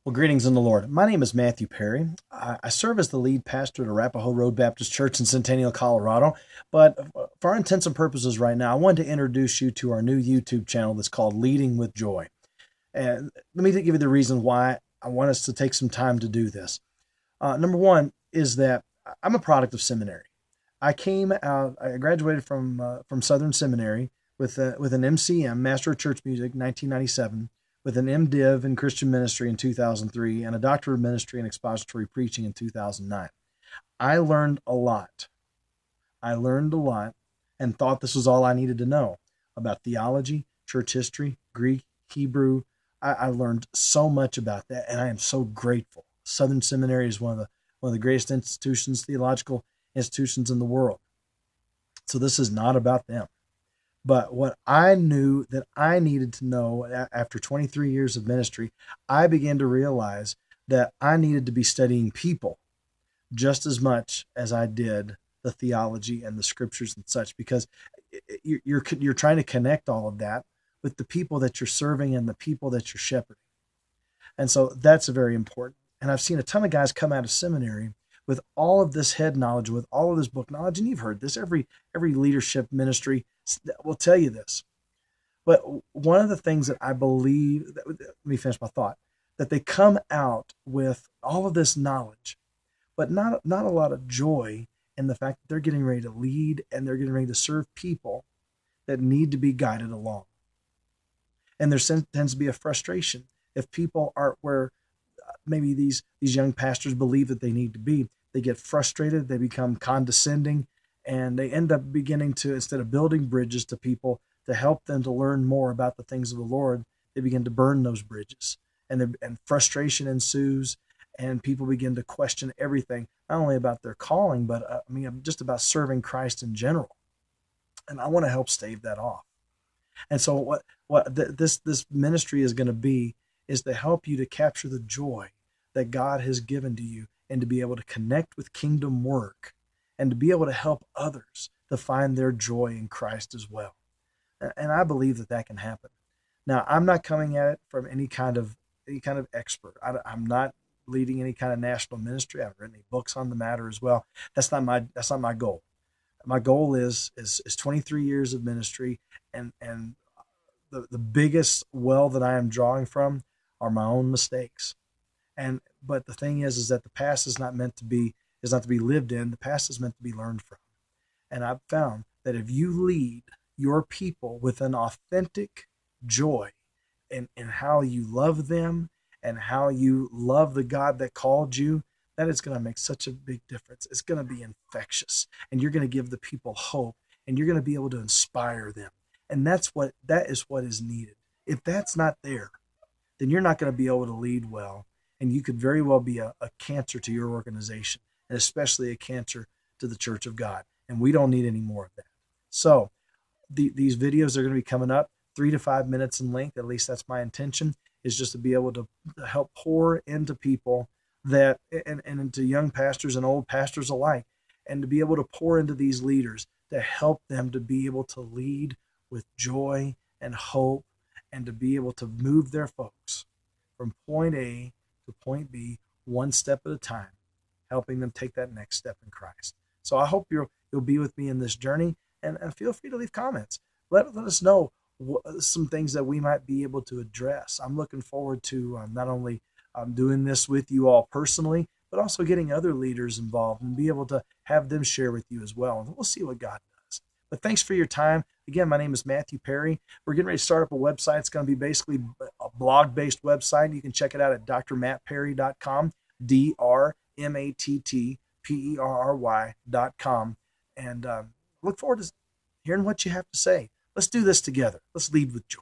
Well, greetings in the Lord. My name is Matthew Perry. I serve as the lead pastor at Arapahoe Road Baptist Church in Centennial, Colorado. But for our intents and purposes right now, I wanted to introduce you to our new YouTube channel that's called Leading with Joy. And let me give you the reason why I want us to take some time to do this. Number one is that I'm a product of seminary. I graduated from Southern Seminary with an MCM, Master of Church Music, 1997, with an MDiv in Christian Ministry in 2003, and a Doctorate of Ministry in Expository Preaching in 2009. I learned a lot. And thought this was all I needed to know about theology, church history, Greek, Hebrew. I learned so much about that, and I am so grateful. Southern Seminary is one of the greatest theological institutions in the world. So this is not about them. But what I knew that I needed to know after 23 years of ministry, I began to realize that I needed to be studying people just as much as I did the theology and the scriptures and such, because you're trying to connect all of that with the people that you're serving and the people that you're shepherding. And so that's very important. And I've seen a ton of guys come out of seminary with all of this head knowledge, with all of this book knowledge, and you've heard this. Every leadership ministry will tell you this. But one of the things that I believe, let me finish my thought, that they come out with all of this knowledge, but not a lot of joy in the fact that they're getting ready to lead and they're getting ready to serve people that need to be guided along. And there tends to be a frustration if people aren't where maybe these young pastors believe that they need to be. They get frustrated, they become condescending, and they end up beginning to, instead of building bridges to people to help them to learn more about the things of the Lord, they begin to burn those bridges. And frustration ensues, and people begin to question everything, not only about their calling, but just about serving Christ in general. And I want to help stave that off. And so this ministry is going to be is to help you to capture the joy that God has given to you and to be able to connect with kingdom work and to be able to help others to find their joy in Christ as well. And I believe that can happen. Now, I'm not coming at it from any kind of expert. I'm not leading any kind of national ministry. I haven't written any books on the matter as well. That's not my goal. My goal is 23 years of ministry, and the biggest well that I am drawing from are my own mistakes. But the thing is that the past is not to be lived in. The past is meant to be learned from. And I've found that if you lead your people with an authentic joy in how you love them and how you love the God that called you, that is going to make such a big difference. It's going to be infectious, and you're going to give the people hope, and you're going to be able to inspire them. And that is what is needed. If that's not there, then you're not going to be able to lead well. And you could very well be a cancer to your organization, and especially a cancer to the Church of God. And we don't need any more of that. So these videos are going to be coming up 3 to 5 minutes in length. At least that's my intention, is just to be able to help pour into people that, and into young pastors and old pastors alike, and to be able to pour into these leaders to help them to be able to lead with joy and hope, and to be able to move their folks from point A to point B, one step at a time, helping them take that next step in Christ. So I hope you'll be with me in this journey, and feel free to leave comments. Let us know some things that we might be able to address. I'm looking forward to not only doing this with you all personally, but also getting other leaders involved and be able to have them share with you as well. And we'll see what God does. But thanks for your time. Again, my name is Matthew Perry. We're getting ready to start up a website. It's going to be basically a blog-based website. You can check it out at drmattperry.com, drmattperry.com. And look forward to hearing what you have to say. Let's do this together. Let's lead with joy.